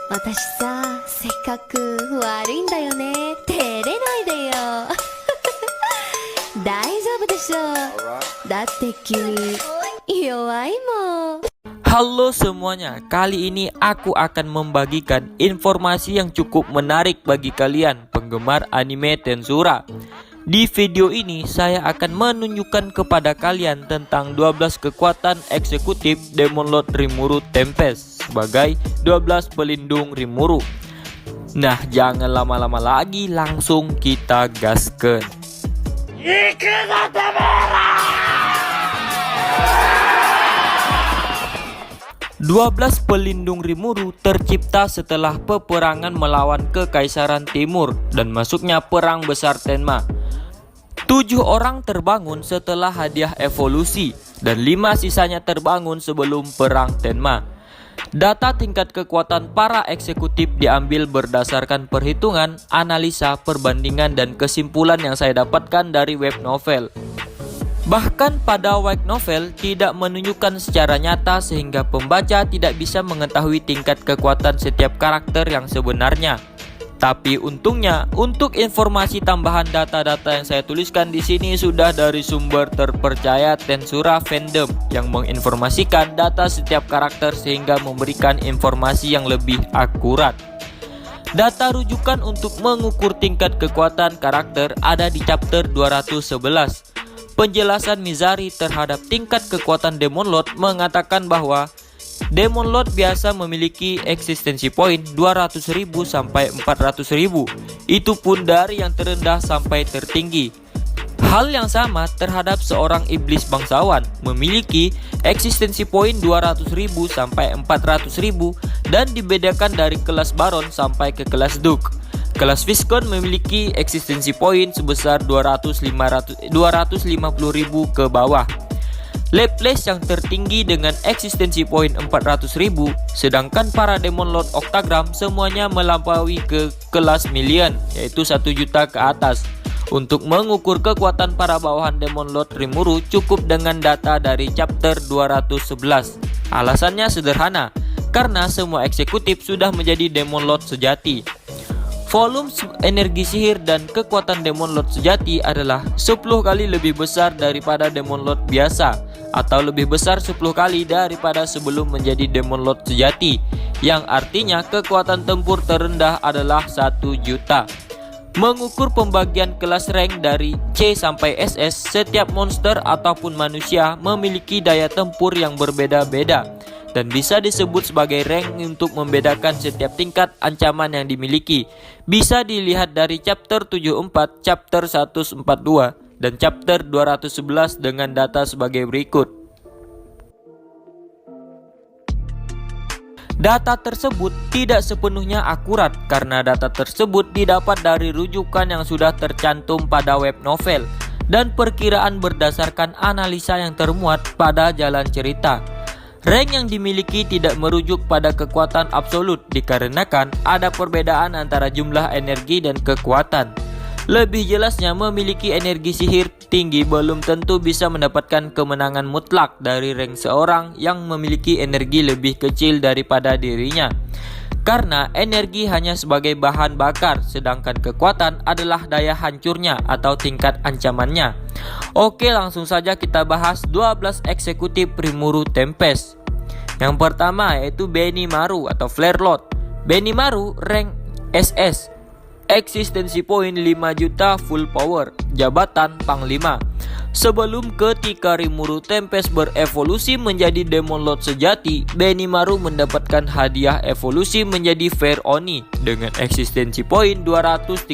私さ、性格悪いんだよね。照れないでよ。大丈夫でしょ。だって君、弱いもん。Halo semuanya, kali ini aku akan membagikan informasi yang cukup menarik bagi kalian penggemar anime Tensura. Di video ini saya akan menunjukkan kepada kalian tentang 12 kekuatan eksekutif Demon Lord Rimuru Tempest sebagai 12 pelindung Rimuru. Nah, jangan lama-lama lagi, langsung kita gaskan. 12 pelindung Rimuru tercipta setelah peperangan melawan Kekaisaran Timur dan masuknya Perang Besar Tenma. 7 orang terbangun setelah hadiah evolusi dan 5 sisanya terbangun sebelum Perang Tenma. Data tingkat kekuatan para eksekutif diambil berdasarkan perhitungan, analisa, perbandingan, dan kesimpulan yang saya dapatkan dari web novel. Bahkan pada web novel tidak menunjukkan secara nyata sehingga pembaca tidak bisa mengetahui tingkat kekuatan setiap karakter yang sebenarnya. Tapi untungnya, untuk informasi tambahan data-data yang saya tuliskan di sini sudah dari sumber terpercaya Tensura Fandom yang menginformasikan data setiap karakter sehingga memberikan informasi yang lebih akurat. Data rujukan untuk mengukur tingkat kekuatan karakter ada di chapter 211. Penjelasan Mizari terhadap tingkat kekuatan Demon Lord mengatakan bahwa Demon Lord biasa memiliki eksistensi poin 200.000 sampai 400.000. Itu pun dari yang terendah sampai tertinggi. Hal yang sama terhadap seorang iblis bangsawan memiliki eksistensi poin 200.000 sampai 400.000 dan dibedakan dari kelas Baron sampai ke kelas Duke. Kelas Viscount memiliki eksistensi poin sebesar 250.000 ke bawah. Laplace yang tertinggi dengan eksistensi poin 400.000, sedangkan para Demon Lord Octagram semuanya melampaui ke kelas Million, yaitu 1 juta ke atas. Untuk mengukur kekuatan para bawahan Demon Lord Rimuru cukup dengan data dari chapter 211. Alasannya sederhana, karena semua eksekutif sudah menjadi Demon Lord sejati. Volume energi sihir dan kekuatan Demon Lord sejati adalah 10 kali lebih besar daripada Demon Lord biasa, atau lebih besar 10 kali daripada sebelum menjadi Demon Lord sejati, yang artinya kekuatan tempur terendah adalah 1 juta. Mengukur pembagian kelas rank dari C sampai SS, setiap monster ataupun manusia memiliki daya tempur yang berbeda-beda dan bisa disebut sebagai rank untuk membedakan setiap tingkat ancaman yang dimiliki. Bisa dilihat dari chapter 74, chapter 142, dan chapter 211 dengan data sebagai berikut. Data tersebut tidak sepenuhnya akurat karena data tersebut didapat dari rujukan yang sudah tercantum pada web novel dan perkiraan berdasarkan analisa yang termuat pada jalan cerita. Rank yang dimiliki tidak merujuk pada kekuatan absolut dikarenakan ada perbedaan antara jumlah energi dan kekuatan. Lebih jelasnya, memiliki energi sihir tinggi belum tentu bisa mendapatkan kemenangan mutlak dari rank seorang yang memiliki energi lebih kecil daripada dirinya. Karena energi hanya sebagai bahan bakar, sedangkan kekuatan adalah daya hancurnya atau tingkat ancamannya. Oke, langsung saja kita bahas 12 eksekutif Rimuru Tempest. Yang pertama yaitu Benimaru atau Flare Lord. Benimaru rank SS, eksistensi poin 5 juta full power, jabatan Panglima. Sebelum ketika Rimuru Tempest berevolusi menjadi Demon Lord sejati, Benimaru mendapatkan hadiah evolusi menjadi Fair Oni dengan eksistensi poin 213.000.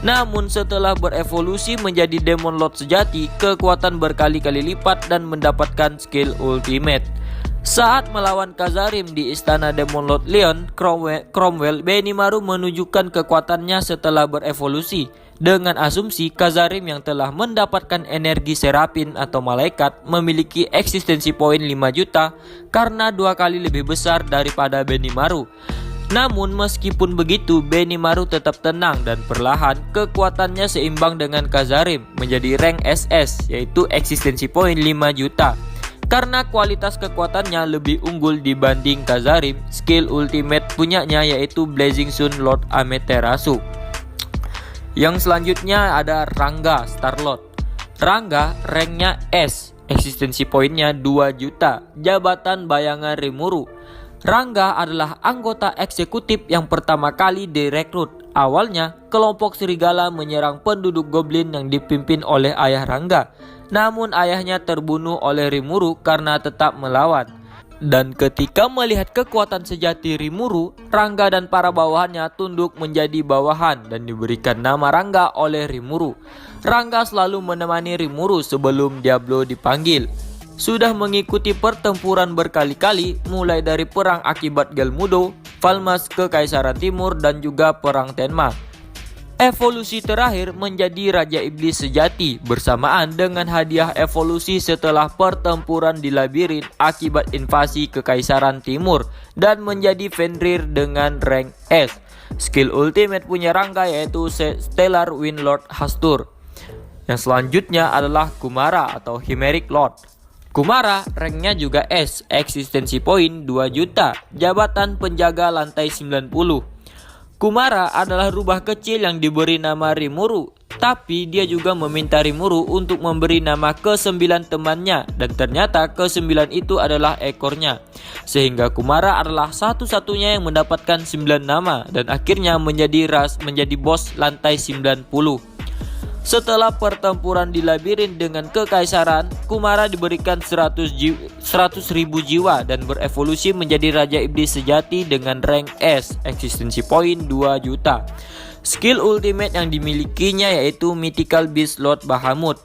Namun setelah berevolusi menjadi Demon Lord sejati, kekuatan berkali-kali lipat dan mendapatkan skill ultimate. Saat melawan Kazarim di istana Demon Lord Leon Cromwell, Benimaru menunjukkan kekuatannya setelah berevolusi. Dengan asumsi Kazarim yang telah mendapatkan energi serapin atau malaikat memiliki eksistensi poin 5 juta karena 2 kali lebih besar daripada Benimaru. Namun meskipun begitu, Benimaru tetap tenang dan perlahan kekuatannya seimbang dengan Kazarim menjadi rank SS, yaitu eksistensi poin 5 juta. Karena kualitas kekuatannya lebih unggul dibanding Kazarim, skill ultimate punyanya yaitu Blazing Sun Lord Amaterasu. Yang selanjutnya ada Rangga Starlord. Rangga ranknya S, eksistensi poinnya 2 juta, jabatan bayangan Rimuru. Rangga adalah anggota eksekutif yang pertama kali direkrut. Awalnya, kelompok serigala menyerang penduduk goblin yang dipimpin oleh ayah Rangga. Namun ayahnya terbunuh oleh Rimuru karena tetap melawan. Dan ketika melihat kekuatan sejati Rimuru, Rangga dan para bawahannya tunduk menjadi bawahan dan diberikan nama Rangga oleh Rimuru. Rangga selalu menemani Rimuru sebelum Diablo dipanggil. Sudah mengikuti pertempuran berkali-kali, mulai dari perang akibat Gelmudo, Falmas Kekaisaran Timur, dan juga perang Tenma. Evolusi terakhir menjadi Raja Iblis sejati bersamaan dengan hadiah evolusi setelah pertempuran di labirin akibat invasi Kekaisaran Timur dan menjadi Fenrir dengan rank S. Skill ultimate punya Rangga yaitu Stellar Wind Lord Hastur. Yang selanjutnya adalah Kumara atau Chimeric Lord. Kumara ranknya juga S, eksistensi poin 2 juta, jabatan penjaga lantai 90. Kumara adalah rubah kecil yang diberi nama Rimuru, tapi dia juga meminta Rimuru untuk memberi nama ke-9 temannya, dan ternyata ke-9 itu adalah ekornya. Sehingga Kumara adalah satu-satunya yang mendapatkan 9 nama dan akhirnya menjadi bos lantai 90. Setelah pertempuran di labirin dengan Kekaisaran, Kumara diberikan 100.000 jiwa dan berevolusi menjadi Raja Iblis sejati dengan rank S, eksistensi poin 2 juta. Skill ultimate yang dimilikinya yaitu Mythical Beast Lord Bahamut.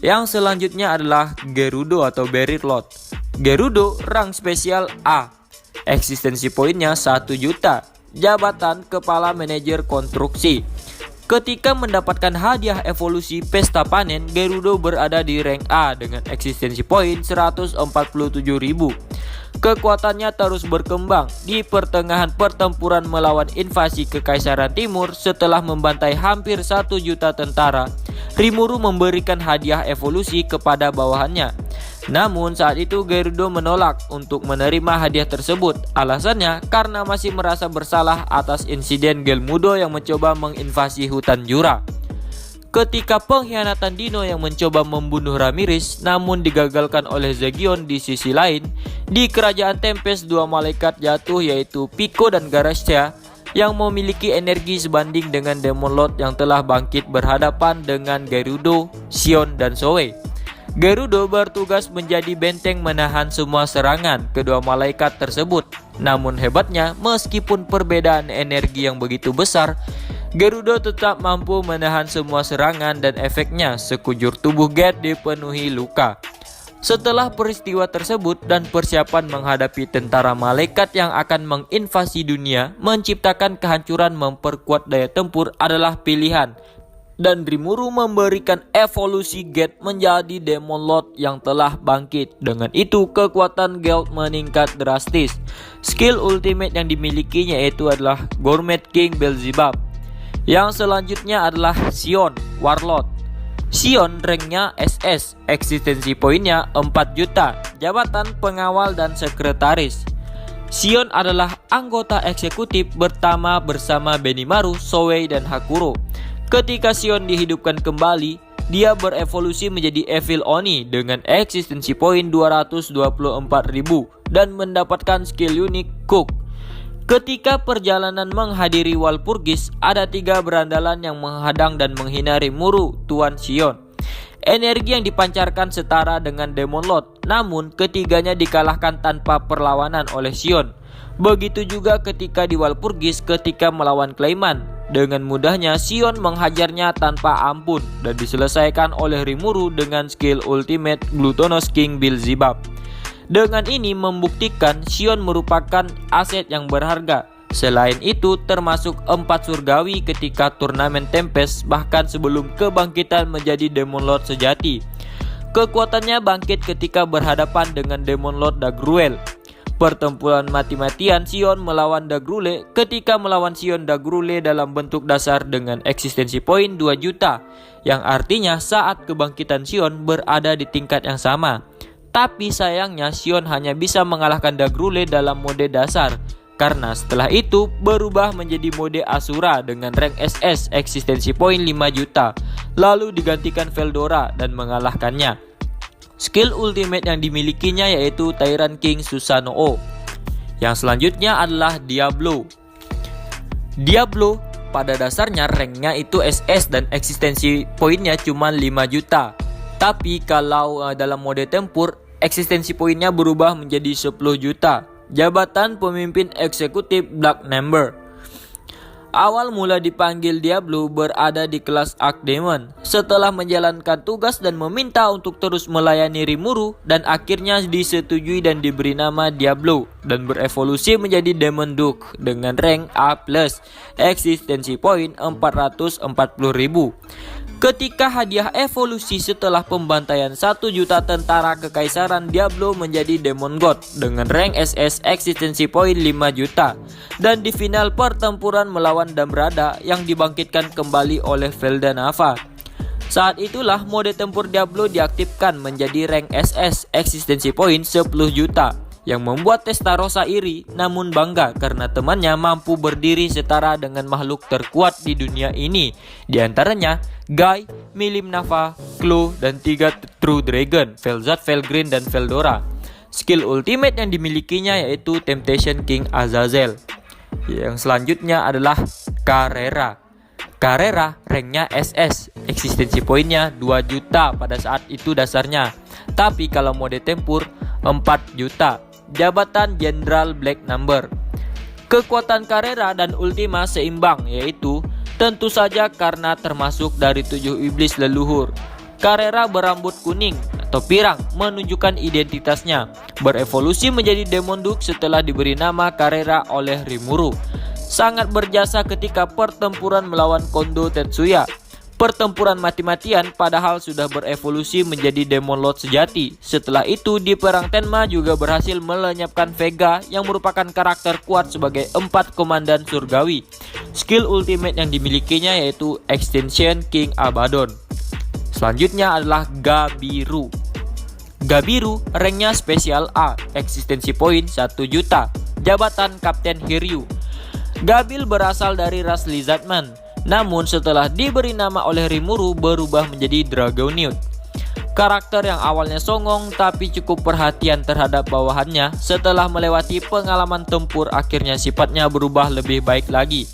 Yang selanjutnya adalah Gerudo atau Beryl Lord. Gerudo rank spesial A, eksistensi poinnya 1 juta, jabatan kepala manajer konstruksi. Ketika mendapatkan hadiah evolusi Pesta Panen, Gerudo berada di rank A dengan eksistensi poin 147.000. Kekuatannya terus berkembang di pertengahan pertempuran melawan invasi Kekaisaran Timur. Setelah membantai hampir 1 juta tentara, Rimuru memberikan hadiah evolusi kepada bawahannya. Namun saat itu Gerudo menolak untuk menerima hadiah tersebut. Alasannya karena masih merasa bersalah atas insiden Gelmudo yang mencoba menginvasi hutan Jura. Ketika pengkhianatan Dino yang mencoba membunuh Ramirez namun digagalkan oleh Zagion, di sisi lain di kerajaan Tempest 2 malaikat jatuh yaitu Pico dan Garastia yang memiliki energi sebanding dengan Demon Lord yang telah bangkit berhadapan dengan Gerudo, Sion, dan Zoe. Gerudo bertugas menjadi benteng menahan semua serangan kedua malaikat tersebut. Namun hebatnya, meskipun perbedaan energi yang begitu besar, Gerudo tetap mampu menahan semua serangan dan efeknya sekujur tubuh Geth dipenuhi luka. Setelah peristiwa tersebut dan persiapan menghadapi tentara malaikat yang akan menginvasi dunia, menciptakan kehancuran memperkuat daya tempur adalah pilihan. Dan Rimuru memberikan evolusi Geth menjadi Demon Lord yang telah bangkit. Dengan itu kekuatan Geth meningkat drastis. Skill ultimate yang dimilikinya yaitu adalah Gourmet King Beelzebub. Yang selanjutnya adalah Sion Warlord. Sion ranknya SS, eksistensi poinnya 4 juta, jabatan pengawal dan sekretaris. Sion adalah anggota eksekutif bersama Benimaru, Zoe, dan Hakuro. Ketika Sion dihidupkan kembali, dia berevolusi menjadi Evil Oni dengan eksistensi poin 224.000 dan mendapatkan skill unik Cook. Ketika perjalanan menghadiri Walpurgis, ada 3 berandalan yang menghadang dan menghina Rimuru, Tuan Sion. Energi yang dipancarkan setara dengan Demon Lord, namun ketiganya dikalahkan tanpa perlawanan oleh Sion. Begitu juga ketika di Walpurgis ketika melawan Clayman. Dengan mudahnya Sion menghajarnya tanpa ampun dan diselesaikan oleh Rimuru dengan skill ultimate Glutonous King Beelzebub. Dengan ini membuktikan Sion merupakan aset yang berharga. Selain itu termasuk 4 surgawi ketika turnamen Tempest, bahkan sebelum kebangkitan menjadi Demon Lord sejati. Kekuatannya bangkit ketika berhadapan dengan Demon Lord Dagruel. Pertempuran mati-matian Sion melawan Dagrule. Ketika melawan Sion, Dagrule dalam bentuk dasar dengan eksistensi poin 2 juta, yang artinya saat kebangkitan Sion berada di tingkat yang sama. Tapi sayangnya Xion hanya bisa mengalahkan Dagrule dalam mode dasar, karena setelah itu berubah menjadi mode Asura dengan rank SS eksistensi poin 5 juta, lalu digantikan Veldora dan mengalahkannya. Skill ultimate yang dimilikinya yaitu Tyrant King Susanoo. Yang selanjutnya adalah Diablo. Diablo pada dasarnya ranknya itu SS dan eksistensi poinnya cuma 5 juta. Tapi kalau dalam mode tempur, eksistensi poinnya berubah menjadi 10 juta. Jabatan pemimpin eksekutif Black Number. Awal mula dipanggil Diablo berada di kelas Archdemon setelah menjalankan tugas dan meminta untuk terus melayani Rimuru, dan akhirnya disetujui dan diberi nama Diablo dan berevolusi menjadi Demon Duke dengan rank A+, eksistensi poin 440.000. Ketika hadiah evolusi setelah pembantaian 1 juta tentara kekaisaran, Diablo menjadi Demon God dengan rank SS eksistensi poin 5 juta. Dan di final pertempuran melawan Damrada yang dibangkitkan kembali oleh Veldanava. Saat itulah mode tempur Diablo diaktifkan menjadi rank SS eksistensi poin 10 juta. Yang membuat Testarossa iri namun bangga karena temannya mampu berdiri setara dengan makhluk terkuat di dunia ini. Di antaranya Guy, Milim Nafa, Clo, dan 3 True Dragon, Velzat, Velgrin, dan Veldora. Skill ultimate yang dimilikinya yaitu Temptation King Azazel. Yang selanjutnya adalah Carrera. Carrera ranknya SS, eksistensi poinnya 2 juta pada saat itu dasarnya. Tapi kalau mode tempur 4 juta. Jabatan Jenderal Black Number. Kekuatan Carrera dan Ultima seimbang, yaitu tentu saja karena termasuk dari 7 iblis leluhur. Carrera berambut kuning atau pirang menunjukkan identitasnya. Berevolusi menjadi Demon Duke setelah diberi nama Carrera oleh Rimuru. Sangat berjasa ketika pertempuran melawan Kondo Tetsuya. Pertempuran mati-matian padahal sudah berevolusi menjadi Demon Lord sejati. Setelah itu di perang Tenma juga berhasil melenyapkan Vega yang merupakan karakter kuat sebagai 4 komandan surgawi. Skill ultimate yang dimilikinya yaitu Extension King Abaddon. Selanjutnya adalah Gabiru. Gabiru ranknya spesial A, eksistensi poin 1 juta. Jabatan Kapten Hiryu. Gabil berasal dari ras Lizardman. Namun setelah diberi nama oleh Rimuru berubah menjadi Dragonite. Karakter yang awalnya songong tapi cukup perhatian terhadap bawahannya, setelah melewati pengalaman tempur akhirnya sifatnya berubah lebih baik lagi.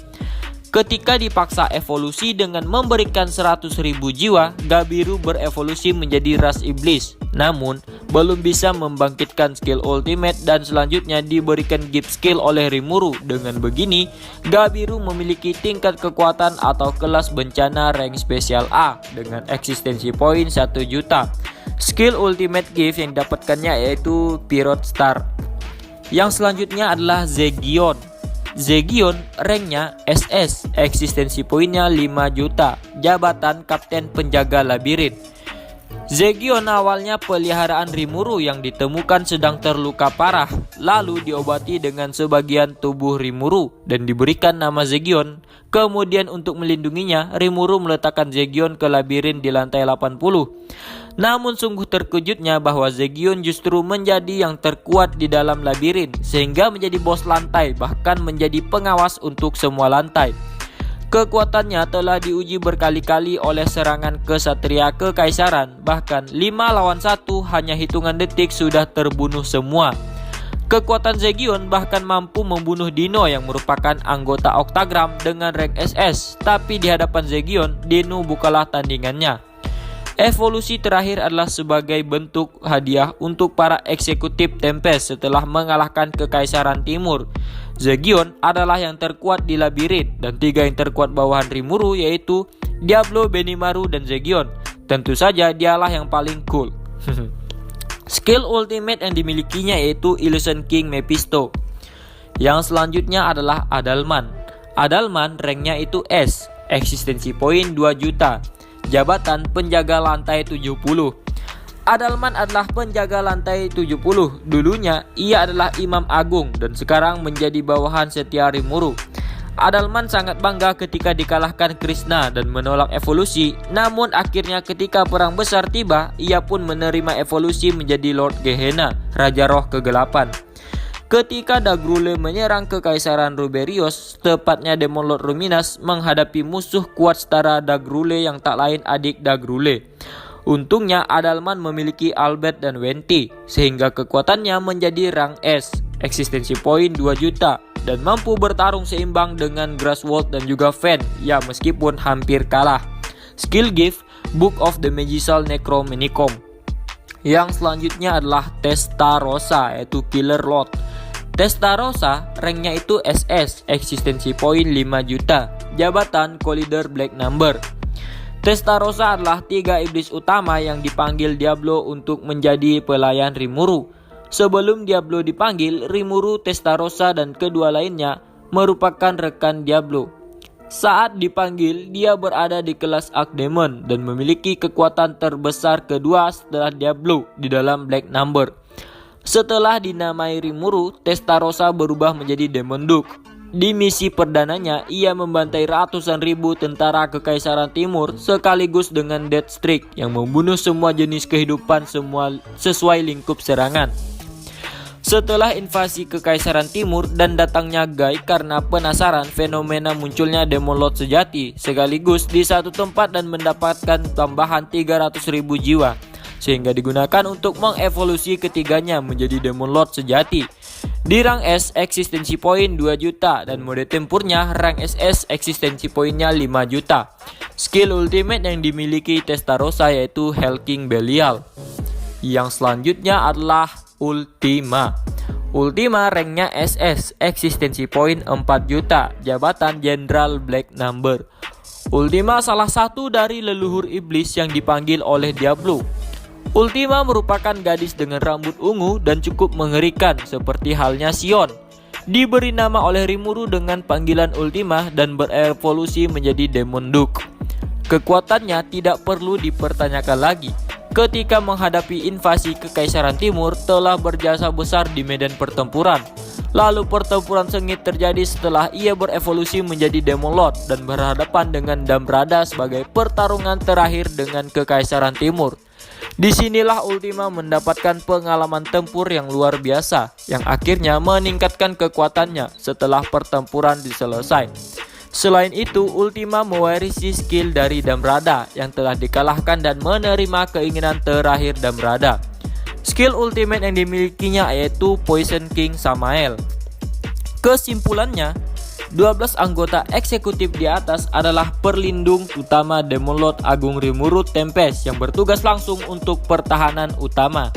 Ketika dipaksa evolusi dengan memberikan 100.000 jiwa, Gabiru berevolusi menjadi ras iblis. Namun belum bisa membangkitkan skill ultimate dan selanjutnya diberikan gift skill oleh Rimuru. Dengan begini, Gabiru memiliki tingkat kekuatan atau kelas bencana rank spesial A dengan eksistensi poin 1 juta. Skill ultimate gift yang didapatkannya yaitu Pirate Star. Yang selanjutnya adalah Zegion. Zegion ranknya SS, eksistensi poinnya 5 juta. Jabatan Kapten Penjaga Labirin. Zegion awalnya peliharaan Rimuru yang ditemukan sedang terluka parah, lalu diobati dengan sebagian tubuh Rimuru dan diberikan nama Zegion. Kemudian untuk melindunginya, Rimuru meletakkan Zegion ke labirin di lantai 80. Namun sungguh terkejutnya bahwa Zegion justru menjadi yang terkuat di dalam labirin, sehingga menjadi bos lantai, bahkan menjadi pengawas untuk semua lantai. Kekuatannya telah diuji berkali-kali oleh serangan kesatria kekaisaran, bahkan 5 lawan 1 hanya hitungan detik sudah terbunuh semua. Kekuatan Zegion bahkan mampu membunuh Dino yang merupakan anggota Octagram dengan rank SS, tapi di hadapan Zegion, Dino bukanlah tandingannya. Evolusi terakhir adalah sebagai bentuk hadiah untuk para eksekutif Tempest setelah mengalahkan Kekaisaran Timur. Zegion adalah yang terkuat di labirin dan 3 yang terkuat bawahan Rimuru yaitu Diablo, Benimaru, dan Zegion. Tentu saja dialah yang paling cool. Skill ultimate yang dimilikinya yaitu Illusion King Mephisto. Yang selanjutnya adalah Adalman. Adalman ranknya itu S, eksistensi poin 2 juta. Jabatan penjaga lantai 70. Adalman adalah penjaga lantai 70. Dulunya ia adalah Imam Agung dan sekarang menjadi bawahan setia Rimuru. Adalman sangat bangga ketika dikalahkan Krishna dan menolak evolusi. Namun akhirnya ketika perang besar tiba, ia pun menerima evolusi menjadi Lord Gehenna, Raja Roh Kegelapan. Ketika Dagrule menyerang Kekaisaran Ruberios, tepatnya Demon Lord Ruminas menghadapi musuh kuat setara Dagrule yang tak lain adik Dagrule. Untungnya Adalman memiliki Albert dan Venti, sehingga kekuatannya menjadi rang S, eksistensi poin 2 juta, dan mampu bertarung seimbang dengan Grasswald dan juga Fen, ya meskipun hampir kalah. Skill gift, Book of the Magical Necromanicum. Yang selanjutnya adalah Testarossa, yaitu Killer Lord. Testarossa ranknya itu SS, eksistensi poin 5 juta, jabatan Collider Black Number. Testarossa adalah 3 iblis utama yang dipanggil Diablo untuk menjadi pelayan Rimuru. Sebelum Diablo dipanggil, Rimuru, Testarossa, dan kedua lainnya merupakan rekan Diablo. Saat dipanggil, dia berada di kelas Archdemon dan memiliki kekuatan terbesar kedua setelah Diablo di dalam Black Number. Setelah dinamai Rimuru, Testarossa berubah menjadi Demon Duke. Di misi perdananya, ia membantai ratusan ribu tentara Kekaisaran Timur sekaligus dengan Deathstreak yang membunuh semua jenis kehidupan sesuai lingkup serangan. Setelah invasi Kekaisaran Timur dan datangnya Guy karena penasaran fenomena munculnya Demon Lord sejati sekaligus di satu tempat dan mendapatkan tambahan 300.000 jiwa, sehingga digunakan untuk mengevolusi ketiganya menjadi Demon Lord sejati. Di rang S, eksistensi poin 2 juta dan mode tempurnya rang SS, eksistensi poinnya 5 juta. Skill ultimate yang dimiliki Testarossa yaitu Hell King Belial. Yang selanjutnya adalah Ultima. Ultima ranknya SS, eksistensi poin 4 juta, jabatan Jenderal Black Number. Ultima salah satu dari leluhur iblis yang dipanggil oleh Diablo. Ultima merupakan gadis dengan rambut ungu dan cukup mengerikan seperti halnya Sion. Diberi nama oleh Rimuru dengan panggilan Ultima dan berevolusi menjadi Demon Duke. Kekuatannya tidak perlu dipertanyakan lagi. Ketika menghadapi invasi Kekaisaran Timur telah berjasa besar di medan pertempuran. Lalu pertempuran sengit terjadi setelah ia berevolusi menjadi Demon Lord dan berhadapan dengan Dambrada sebagai pertarungan terakhir dengan Kekaisaran Timur. Disinilah Ultima mendapatkan pengalaman tempur yang luar biasa yang akhirnya meningkatkan kekuatannya setelah pertempuran selesai. Selain itu, Ultima mewarisi skill dari Dambrada yang telah dikalahkan dan menerima keinginan terakhir Dambrada. Skill ultimate yang dimilikinya yaitu Poison King Samael. Kesimpulannya, 12 anggota eksekutif di atas adalah perlindung utama Demon Lord Agung Rimuru Tempest yang bertugas langsung untuk pertahanan utama.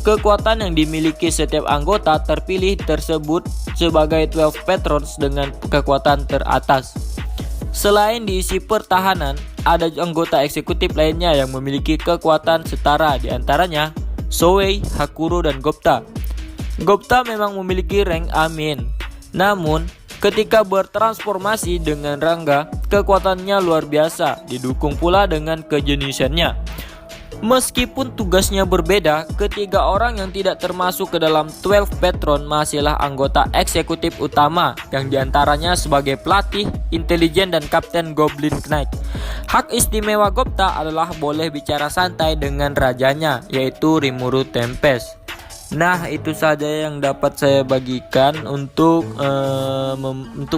Kekuatan yang dimiliki setiap anggota terpilih tersebut sebagai 12 Patrons dengan kekuatan teratas. Selain diisi pertahanan, ada anggota eksekutif lainnya yang memiliki kekuatan setara, diantaranya Soei, Hakuro, dan Gopta. Gopta memang memiliki rank A-, namun ketika bertransformasi dengan Rangga, kekuatannya luar biasa, didukung pula dengan kejeniusannya. Meskipun tugasnya berbeda, ketiga orang yang tidak termasuk ke dalam 12 Patron masihlah anggota eksekutif utama, yang diantaranya sebagai pelatih, intelijen, dan kapten Goblin Knight. Hak istimewa Gopta adalah boleh bicara santai dengan rajanya, yaitu Rimuru Tempest. Nah, itu saja yang dapat saya bagikan untuk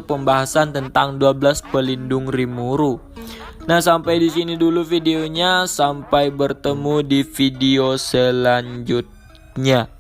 pembahasan tentang 12 pelindung Rimuru. Nah, sampai di sini dulu videonya. Sampai bertemu di video selanjutnya.